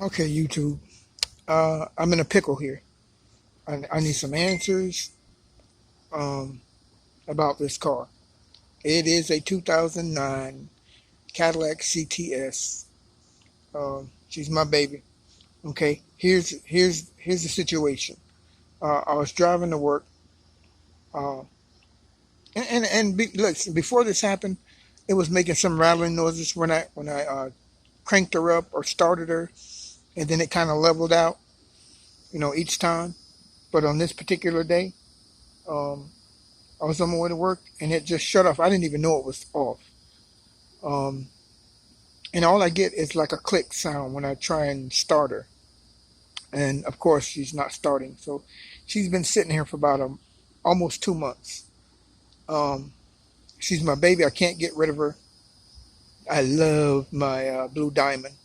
Okay, YouTube. I'm in a pickle here. I need some answers um, about this car. It is a 2009 Cadillac CTS. She's my baby. Okay, here's the situation. I was driving to work, uh, look, before this happened, it was making some rattling noises when I cranked her up or started her, and then it kind of leveled out, each time. But on this particular day, um, I was on my way to work and it just shut off. I didn't even know it was off. Um, and all I get is like a click sound when I try and start her. And of course, she's not starting. So she's been sitting here for about almost 2 months. Um, she's my baby. I can't get rid of her. I love my Blue Diamond.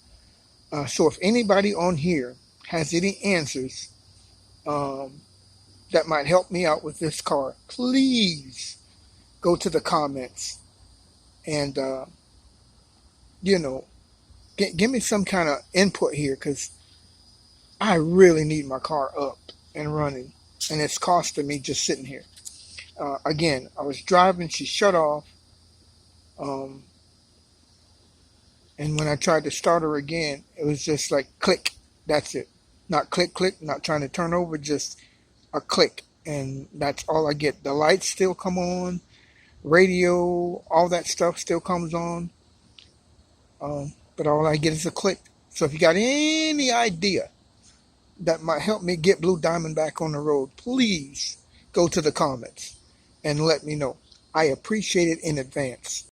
So if anybody on here has any answers um, that might help me out with this car, please go to the comments and you know give me some kind of input here because I really need my car up and running, and it's costing me just sitting here. Again, I was driving, she shut off, um, and when I tried to start her again, it was just like click. That's it. Not click, click, not trying to turn over, just a click. And that's all I get. The lights still come on, radio, all that stuff still comes on, but all I get is a click. So if you got any idea that might help me get Blue Diamond back on the road, please go to the comments and let me know. I appreciate it in advance.